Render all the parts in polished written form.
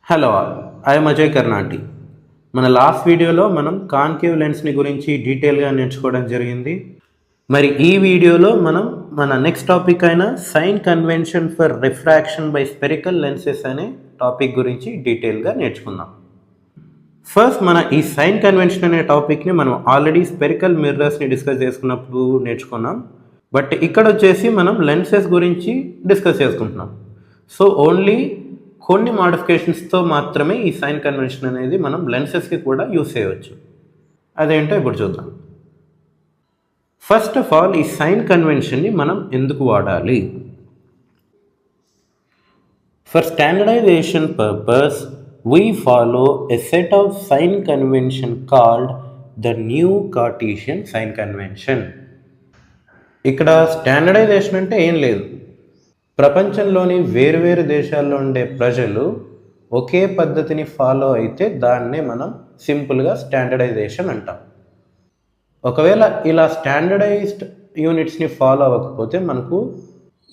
Hello I'm Ajay Karnati. మన last వీడియోలో మనం కాన్కేవ్ లెన్స్ని గురించి డీటెయిల్గా నేర్చుకోవడం జరిగింది. మరి ఈ వీడియోలో మనం మన నెక్స్ట్ టాపిక్ అయిన sign convention for refraction by spherical lenses అనే టాపిక్ గురించి డీటెయిల్గా నేర్చుకుందాం. ఫస్ట్ మన ఈ సైన్ కన్వెన్షన్ అనే టాపిక్ని మనం ఆల్రెడీ స్పెరికల్ మిర్రర్స్ని డిస్కస్ చేసుకున్నప్పుడు నేర్చుకున్నాం. బట్ ఇక్కడ వచ్చేసి మనం లెన్సెస్ గురించి డిస్కస్ చేసుకుంటున్నాం. సో ఓన్లీ కొన్ని మోడిఫికేషన్స్తో మాత్రమే ఈ సైన్ కన్వెన్షన్ అనేది మనం లెన్సెస్కి కూడా యూస్ చేయవచ్చు. అదేంటో ఇప్పుడు చూద్దాం. ఫస్ట్ ఆఫ్ ఆల్ ఈ సైన్ కన్వెన్షన్ని మనం ఎందుకు వాడాలి? For standardization purpose we follow a set of sign convention called the new Cartesian sign convention. ఇక్కడ స్టాండర్డైజేషన్ అంటే ఏం లేదు, ప్రపంచంలోని వేరువేరు దేశాల్లో ఉండే ప్రజలు ఒకే పద్ధతిని ఫాలో అయితే దాన్నే మనం సింపుల్గా స్టాండర్డైజేషన్ అంటాం. ఒకవేళ ఇలా స్టాండర్డైజ్డ్ యూనిట్స్ని ఫాలో అవ్వకపోతే మనకు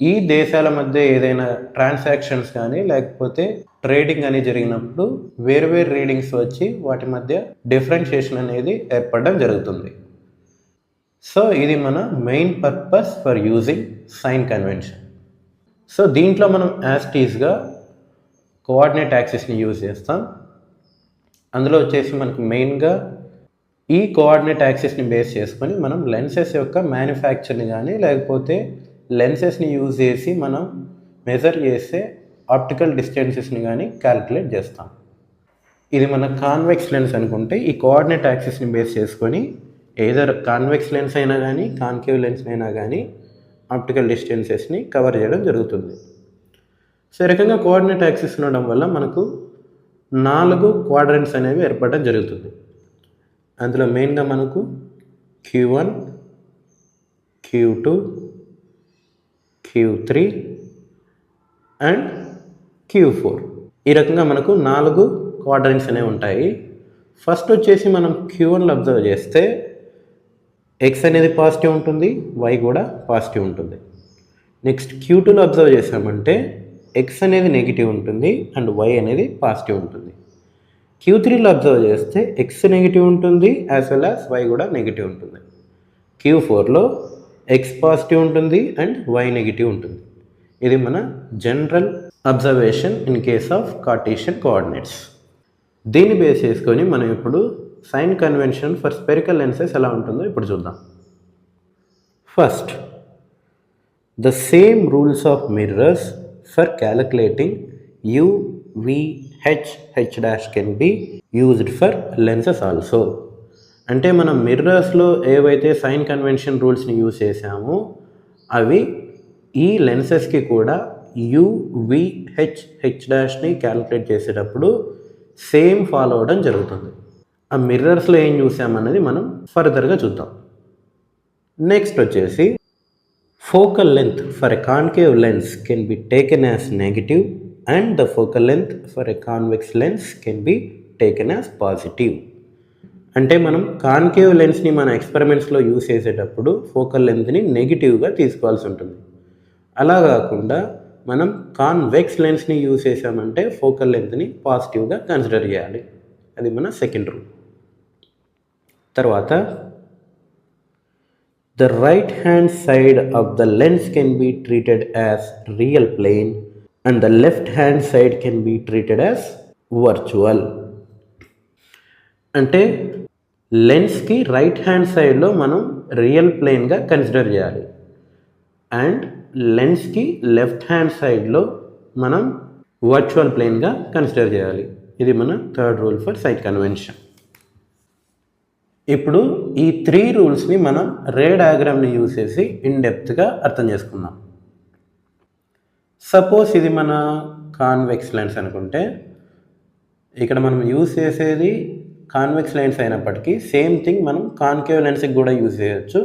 ఈ దేశాల మధ్య ఏదైనా ట్రాన్సాక్షన్స్ కానీ లేకపోతే ట్రేడింగ్ అని జరిగినప్పుడు వేరువేరు రీడింగ్స్ వచ్చి వాటి మధ్య డిఫరెన్షియేషన్ అనేది ఏర్పడడం జరుగుతుంది. సో ఇది మన main purpose for using sign convention. So దీంట్లో మనం యాస్టీస్గా కోఆర్డినేట్ యాక్సిస్ని యూజ్ చేస్తాం. అందులో వచ్చేసి మనకు మెయిన్గా ఈ కోఆర్డినేట్ యాక్సిస్ని బేస్ చేసుకొని మనం లెన్సెస్ యొక్క మ్యానుఫ్యాక్చర్ని కానీ లేకపోతే లెన్సెస్ని యూజ్ చేసి మనం మెజర్ చేసే ఆప్టికల్ డిస్టెన్సెస్ని కానీ క్యాలిక్యులేట్ చేస్తాం. ఇది మన కాన్వెక్స్ లెన్స్ అనుకుంటే ఈ కోఆర్డినేట్ యాక్సిస్ని బేస్ చేసుకొని ఏదర్ కాన్వెక్స్ లెన్స్ అయినా కానీ కాన్కేవ్ లెన్స్ అయినా కానీ ఆప్టికల్ డిస్టెన్సెస్ని కవర్ చేయడం జరుగుతుంది. సో ఈ రకంగా కోఆర్డినేట్ యాక్సిస్ ఉండడం వల్ల మనకు 4 క్వాడ్రంట్స్ అనేవి ఏర్పడడం జరుగుతుంది. అందులో మెయిన్గా మనకు Q1, Q2, Q3 and Q4 ఈ రకంగా మనకు 4 క్వాడ్రంట్స్ అనేవి ఉంటాయి. ఫస్ట్ వచ్చేసి మనం Q1లో అబ్జర్వ్ చేస్తే X అనేది పాజిటివ్ ఉంటుంది, Y కూడా పాజిటివ్ ఉంటుంది. నెక్స్ట్ Q2లో అబ్జర్వ్ చేసామంటే X అనేది నెగిటివ్ ఉంటుంది అండ్ Y అనేది పాజిటివ్ ఉంటుంది. Q3లో అబ్జర్వ్ చేస్తే X నెగిటివ్ ఉంటుంది యాజ్ వెల్ యాజ్ Y కూడా నెగిటివ్ ఉంటుంది. Q4లో X పాజిటివ్ ఉంటుంది అండ్ Y నెగిటివ్ ఉంటుంది. ఇది మన general observation in case of Cartesian coordinates. దీన్ని బేస్ చేసుకొని మనం ఇప్పుడు sign convention for spherical lenses ఎలా ఉంటుందో ఇప్పుడు చూద్దాం. First, the same rules of mirrors for calculating U, V, H, H' can be used for lenses also. అంటే మనం మిర్రర్స్లో ఏవైతే సైన్ కన్వెన్షన్ రూల్స్ని యూజ్ చేసామో అవి ఈ లెన్సెస్కి కూడా U, V, H'ని క్యాలిక్యులేట్ చేసేటప్పుడు సేమ్ ఫాలో అవడం జరుగుతుంది. ఆ మిర్రర్స్లో ఏం చూసామన్నది మనం ఫర్దర్గా చూద్దాం. నెక్స్ట్ వచ్చేసి focal length for a concave lens can be taken as negative and the focal length for a convex lens can be taken as positive. అంటే మనం కాన్కేవ్ లెన్స్ని మన ఎక్స్పెరిమెంట్స్లో యూజ్ చేసేటప్పుడు ఫోకల్ లెంత్ని నెగిటివ్గా తీసుకోవాల్సి ఉంటుంది. అలా కాకుండా మనం కాన్వెక్స్ లెన్స్ని యూజ్ చేసామంటే ఫోకల్ లెంత్ని పాజిటివ్గా కన్సిడర్ చేయాలి. అది మన సెకండ్ రూల్. తర్వాత the right hand side of the lens can be treated as real plane and the left hand side can be treated as virtual. అంటే లెన్స్కి రైట్ హ్యాండ్ సైడ్లో మనం రియల్ ప్లేన్గా కన్సిడర్ చేయాలి అండ్ లెన్స్కి లెఫ్ట్ హ్యాండ్ సైడ్లో మనం వర్చువల్ ప్లేన్గా కన్సిడర్ చేయాలి. ఇది మన third rule for sign convention. ఇప్పుడు ఈ 3 రూల్స్ని మనం రే డయాగ్రామ్ని యూజ్ చేసి ఇన్డెప్త్గా అర్థం చేసుకుందాం. సపోజ్ ఇది మన కాన్వెక్స్ లెన్స్ అనుకుంటే ఇక్కడ మనం యూజ్ చేసేది కాన్వెక్స్ లెన్స్ అయినప్పటికీ సేమ్ థింగ్ మనం కాన్కేవ్ లెన్స్కి కూడా యూజ్ చేయొచ్చు.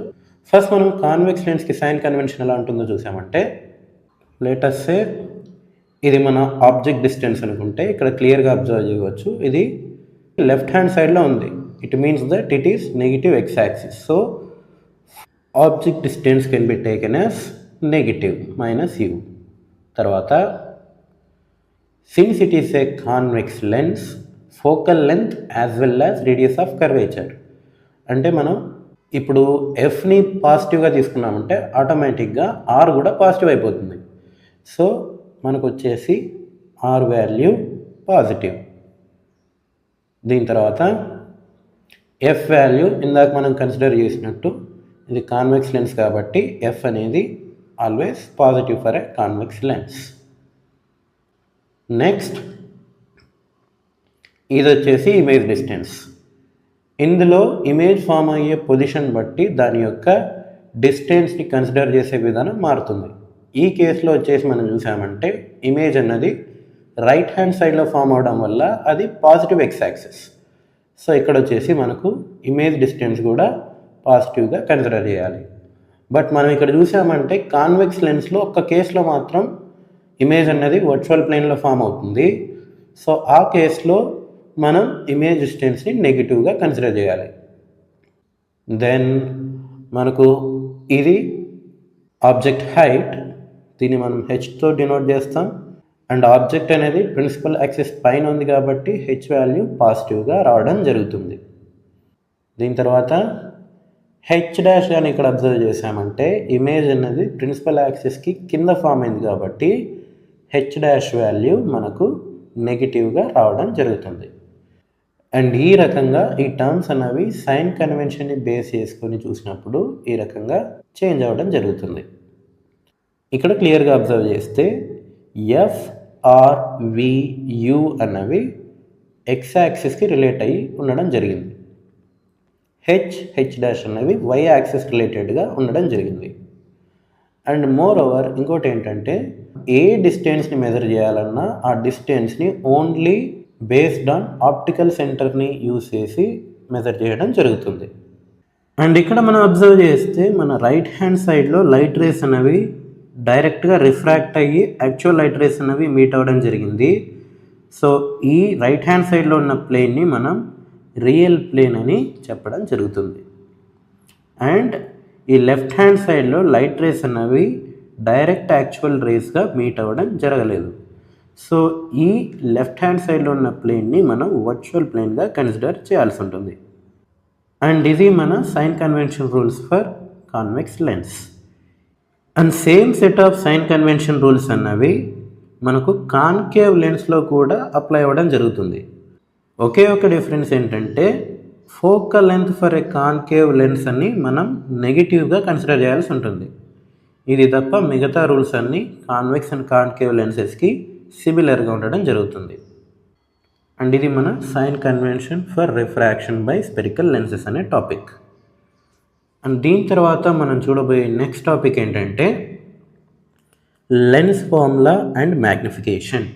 ఫస్ట్ మనం కాన్వెక్స్ లెన్స్కి సైన్ కన్వెన్షన్ ఎలా ఉంటుందో చూసామంటే లెట్ అస్ సే ఇది మన ఆబ్జెక్ట్ డిస్టెన్స్ అనుకుంటే ఇక్కడ క్లియర్గా అబ్జర్వ్ చేయవచ్చు. ఇది లెఫ్ట్ హ్యాండ్ సైడ్లో ఉంది. It means that it is negative X axis. So object distance can be taken as negative -u. తర్వాత since it is a convex lens, focal length as well as radius of curvature. అంటే మనం ఇప్పుడు ఎఫ్ని పాజిటివ్గా తీసుకున్నామంటే ఆటోమేటిక్గా are కూడా positive అయిపోతుంది. So మనకు వచ్చేసి ఆర్ వాల్యూ పాజిటివ్. దీని తర్వాత ఎఫ్ వాల్యూ ఇందాక మనం కన్సిడర్ చేసినట్టు ఇది కాన్వెక్స్ లెన్స్ కాబట్టి ఎఫ్ అనేది always positive for a convex lens. Next ఇది వచ్చేసి ఇమేజ్ డిస్టెన్స్. ఇందులో ఇమేజ్ ఫామ్ అయ్యే పొజిషన్ బట్టి దాని యొక్క డిస్టెన్స్ని కన్సిడర్ చేసే విధానం మారుతుంది. ఈ కేసులో వచ్చేసి మనం చూసామంటే ఇమేజ్ అన్నది రైట్ హ్యాండ్ సైడ్లో ఫామ్ అవడం వల్ల అది పాజిటివ్ ఎక్స్ యాక్సిస్. సో ఇక్కడ వచ్చేసి మనకు ఇమేజ్ డిస్టెన్స్ కూడా పాజిటివ్గా కన్సిడర్ చేయాలి. బట్ మనం ఇక్కడ చూసామంటే కాన్వెక్స్ లెన్స్లో ఒక్క కేసులో మాత్రం ఇమేజ్ అన్నది వర్చువల్ ప్లేన్లో ఫామ్ అవుతుంది. సో ఆ కేసులో మనం ఇమేజ్ డిస్టెన్స్ని నెగిటివ్గా కన్సిడర్ చేయాలి. దెన్ మనకు ఇది ఆబ్జెక్ట్ హైట్, దీన్ని మనం హెచ్తో డినోట్ చేస్తాం. అండ్ ఆబ్జెక్ట్ అనేది ప్రిన్సిపల్ యాక్సిస్ పైన ఉంది కాబట్టి హెచ్ వాల్యూ పాజిటివ్గా రావడం జరుగుతుంది. దీని తర్వాత హెచ్ డాష్ అని ఇక్కడ అబ్జర్వ్ చేసామంటే ఇమేజ్ అనేది ప్రిన్సిపల్ యాక్సిస్కి కింద ఫామ్ అయింది కాబట్టి హెచ్ డాష్ వాల్యూ మనకు నెగిటివ్గా రావడం జరుగుతుంది. అండ్ ఈ రకంగా ఈ టర్మ్స్ అన్నవి సైన్ కన్వెన్షన్ని బేస్ చేసుకొని చూసినప్పుడు ఈ రకంగా చేంజ్ అవ్వడం జరుగుతుంది. ఇక్కడ క్లియర్గా అబ్జర్వ్ చేస్తే ఎఫ్, ఆర్, వి, యు అన్నవి ఎక్స్ యాక్సిస్కి రిలేట్ అయ్యి ఉండడం జరిగింది. హెచ్ డాష్ అన్నవి వై యాక్సిస్ రిలేటెడ్గా ఉండడం జరిగింది. అండ్ మోర్ ఓవర్ ఇంకోటి ఏంటంటే ఏ డిస్టెన్స్ని మెజర్ చేయాలన్నా ఆ డిస్టెన్స్ని ఓన్లీ బేస్డ్ ఆన్ ఆప్టికల్ సెంటర్ని యూజ్ చేసి మెజర్ చేయడం జరుగుతుంది. అండ్ ఇక్కడ మనం అబ్జర్వ్ చేస్తే మన రైట్ హ్యాండ్ సైడ్లో లైట్ రేస్ అనేవి డైరెక్ట్గా రిఫ్రాక్ట్ అయ్యి యాక్చువల్ లైట్ రేస్ అనేవి మీట్ అవ్వడం జరిగింది. సో ఈ రైట్ హ్యాండ్ సైడ్లో ఉన్న ప్లేన్ని మనం రియల్ ప్లేన్ అని చెప్పడం జరుగుతుంది. అండ్ ఈ లెఫ్ట్ హ్యాండ్ సైడ్లో లైట్ రేస్ అనేవి డైరెక్ట్ యాక్చువల్ రేస్గా మీట్ అవ్వడం జరగలేదు. సో ఈ లెఫ్ట్ హ్యాండ్ సైడ్లో ఉన్న ప్లేన్ని మనం వర్చువల్ ప్లేన్గా కన్సిడర్ చేయాల్సి ఉంటుంది. అండ్ ఇది మన sign convention rules for convex lens. And same set of sign convention rules అన్నవి మనకు కాన్కేవ్ లెన్స్లో కూడా అప్లై అవ్వడం జరుగుతుంది. ఒకే ఒక డిఫరెన్స్ ఏంటంటే focal length for a concave lens అని మనం నెగిటివ్గా కన్సిడర్ చేయాల్సి ఉంటుంది. ఇది తప్ప మిగతా రూల్స్ అన్నీ కాన్వెక్స్ అండ్ కాన్కేవ్ లెన్సెస్కి సిమిలర్గా ఉండడం జరుగుతుంది. అండ్ ఇది మన sign convention for refraction by spherical lenses అనే టాపిక్. అండ్ దీని తర్వాత మనం చూడబోయే నెక్స్ట్ టాపిక్ ఏంటంటే lens formula and magnification.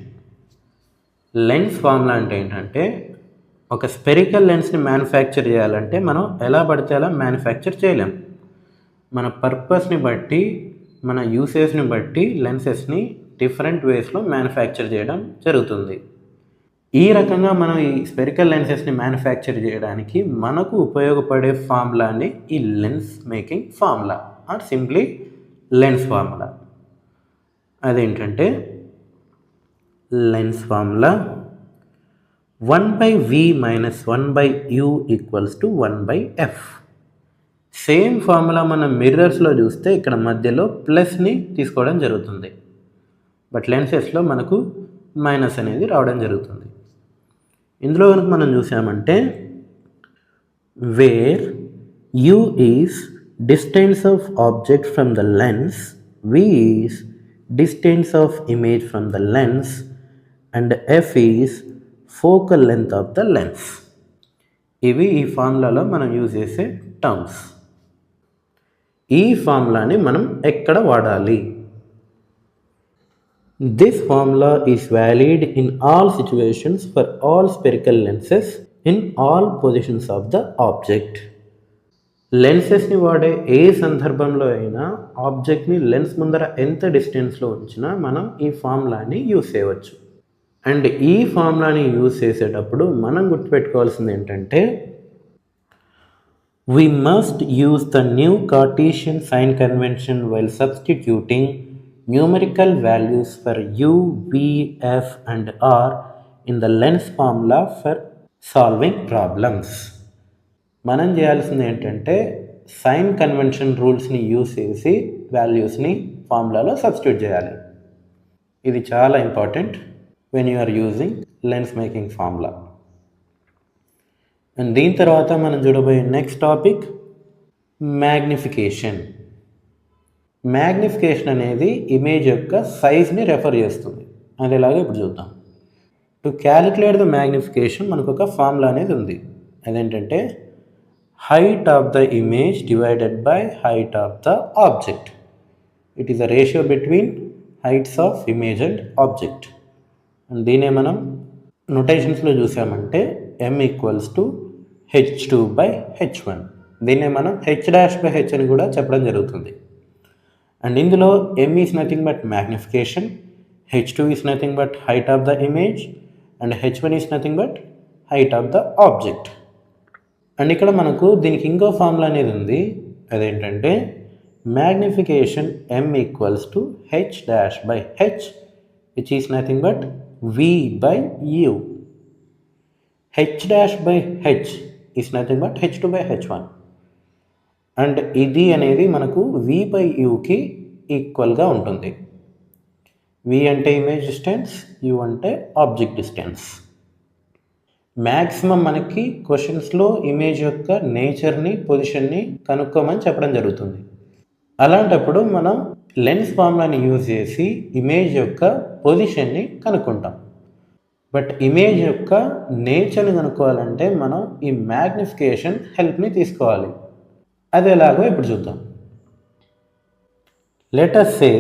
Lens formula అంటే ఏంటంటే ఒక స్పెరికల్ లెన్స్ని మ్యానుఫ్యాక్చర్ చేయాలంటే మనం ఎలా పడితే అలా మ్యానుఫ్యాక్చర్ చేయలేం. మన పర్పస్ని బట్టి మన యూసేజ్ని బట్టి లెన్సెస్ని డిఫరెంట్ వేస్లో మ్యానుఫ్యాక్చర్ చేయడం జరుగుతుంది. ఈ రకంగా మనం ఈ స్పెరికల్ లెన్సెస్ని మ్యానుఫ్యాక్చర్ చేయడానికి మనకు ఉపయోగపడే ఫార్ములాని ఈ lens making formula or simply lens formula. అదేంటంటే lens formula 1/v - 1/u = 1/f. Same formula మనం మిర్రర్స్లో చూస్తే ఇక్కడ మధ్యలో ప్లస్ని తీసుకోవడం జరుగుతుంది. బట్ లెన్సెస్లో మనకు మైనస్ అనేది రావడం జరుగుతుంది. ఇందులో కనుక మనం చూసామంటే where u is distance of object from the lens, v is distance of image from the lens and f is focal length of the lens. ఇవి ఈ ఫార్ములాలో మనం యూజ్ చేసే టర్మ్స్. ఈ ఫార్ములాని మనం ఎక్కడ వాడాలి? This formula is valid in all situations for all spherical lenses in all positions of the object. లెన్సెస్ని వాడే ఏ సందర్భంలో అయినా ఆబ్జెక్ట్ని లెన్స్ ముందర ఎంత డిస్టెన్స్లో ఉంచినా మనం ఈ ఫార్ములాని యూజ్ చేయవచ్చు. అండ్ ఈ ఫార్ములాని యూజ్ చేసేటప్పుడు మనం గుర్తుపెట్టుకోవాల్సింది ఏంటంటే we must use the new Cartesian sign convention while substituting numerical values for U, V, F and R in the lens formula for solving problems. మనం చేయాల్సింది ఏంటంటే సైన్ కన్వెన్షన్ రూల్స్ని యూస్ చేసి వాల్యూస్ని ఫార్ములాలో సబ్స్టిట్యూట్ చేయాలి. ఇది చాలా important when you are using lens making formula. And దీని తర్వాత మనం చూడబోయే నెక్స్ట్ టాపిక్ మ్యాగ్నిఫికేషన్. మ్యాగ్నిఫికేషన్ అనేది ఇమేజ్ యొక్క సైజ్ని రెఫర్ చేస్తుంది. అది ఎలాగో ఇప్పుడు చూద్దాం. టు క్యాలిక్యులేట్ ద మ్యాగ్నిఫికేషన్ మనకు ఒక ఫార్ములా అనేది ఉంది. అదేంటంటే height of the image divided by height of the object. It is a ratio between heights of image and object. And దీనే మనం నొటేషన్స్లో చూసామంటే m equals to h2 by h1. దీన్నే మనం h'/h అని కూడా చెప్పడం జరుగుతుంది. అండ్ ఇందులో m is nothing but magnification, h2 is nothing but height of the image and h1 is nothing but height of the object. And ఇక్కడ మనకు దీనికి ఇంకో ఫార్ములా అనేది ఉంది. అదేంటంటే magnification m equals to h'/h which is nothing but v by u. h'/h is nothing but h2 by h1. And ఇది అనేది మనకు v బై యూకి ఈక్వల్గా ఉంటుంది. v అంటే ఇమేజ్ డిస్టెన్స్, u అంటే ఆబ్జెక్ట్ డిస్టెన్స్. మ్యాక్సిమం మనకి క్వశ్చన్స్లో ఇమేజ్ యొక్క నేచర్ని, పొజిషన్ని కనుక్కోమని చెప్పడం జరుగుతుంది. అలాంటప్పుడు మనం లెన్స్ ఫార్ములాని యూజ్ చేసి ఇమేజ్ యొక్క పొజిషన్ని కనుక్కుంటాం. బట్ ఇమేజ్ యొక్క నేచర్ని కనుక్కోవాలంటే మనం ఈ మ్యాగ్నిఫికేషన్ హెల్ప్ని తీసుకోవాలి. అది ఎలాగో ఇప్పుడు చూద్దాం. లెట్ అస్ సే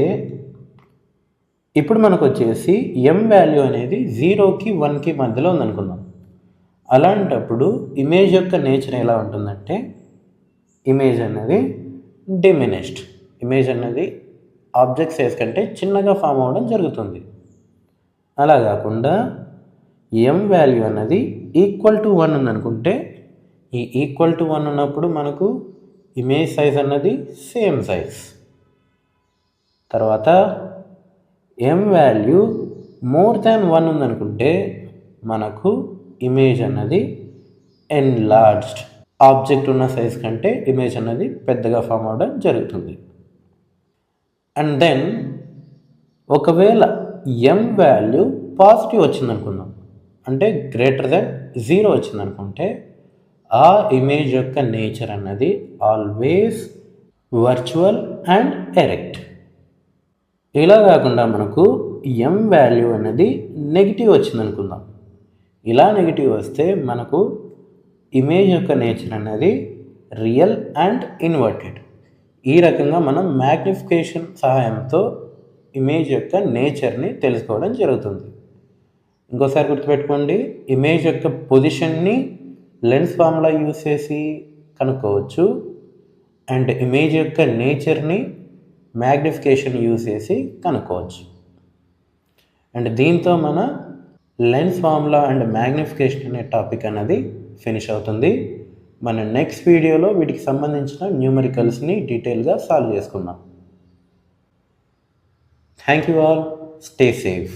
ఇప్పుడు మనకు వచ్చేసి m వాల్యూ అనేది 0కి 1కి మధ్యలో ఉందనుకుందాం. అలాంటప్పుడు ఇమేజ్ యొక్క నేచర్ ఎలా ఉంటుందంటే ఇమేజ్ అన్నది డిమినిష్డ్. ఇమేజ్ అన్నది ఆబ్జెక్ట్ సైజ్ కంటే చిన్నగా ఫామ్ అవ్వడం జరుగుతుంది. అలా కాకుండా m వాల్యూ అన్నది ఈక్వల్ టు 1 ఉందనుకుంటే ఈ ఈక్వల్ టు 1 ఉన్నప్పుడు మనకు ఇమేజ్ సైజ్ అన్నది సేమ్ సైజ్. తర్వాత m వాల్యూ మోర్ దాన్ 1 ఉందనుకుంటే మనకు ఇమేజ్ అన్నది ఎన్లార్జ్డ్. ఆబ్జెక్ట్ ఉన్న సైజ్ కంటే ఇమేజ్ అన్నది పెద్దగా ఫామ్ అవడం జరుగుతుంది. అండ్ దెన్ ఒకవేళ m వాల్యూ పాజిటివ్ వచ్చిందనుకుందాం, అంటే గ్రేటర్ దెన్ 0 వచ్చిందనుకుంటే ఆ ఇమేజ్ యొక్క నేచర్ అన్నది ఆల్వేస్ వర్చువల్ అండ్ ఎరెక్ట్. ఇలా కాకుండా మనకు m వాల్యూ అనేది నెగిటివ్ వచ్చిందనుకుందాం. ఇలా నెగిటివ్ వస్తే మనకు ఇమేజ్ యొక్క నేచర్ అనేది రియల్ అండ్ ఇన్వర్టెడ్. ఈ రకంగా మనం మ్యాగ్నిఫికేషన్ సహాయంతో ఇమేజ్ యొక్క నేచర్ని తెలుసుకోవడం జరుగుతుంది. ఇంకోసారి గుర్తుపెట్టుకోండి, ఇమేజ్ యొక్క పొజిషన్ని లెన్స్ ఫార్ములా యూస్ చేసి కనుక్కోవచ్చు. అండ్ ఇమేజ్ యొక్క నేచర్ని మ్యాగ్నిఫికేషన్ యూస్ చేసి కనుక్కోవచ్చు. అండ్ దీంతో మన లెన్స్ ఫార్ములా అండ్ మ్యాగ్నిఫికేషన్ అనే టాపిక్ అనేది ఫినిష్ అవుతుంది. మన నెక్స్ట్ వీడియోలో వీటికి సంబంధించిన న్యూమరికల్స్ని డీటెయిల్గా సాల్వ్ చేసుకుందాం. Thank you all. Stay safe.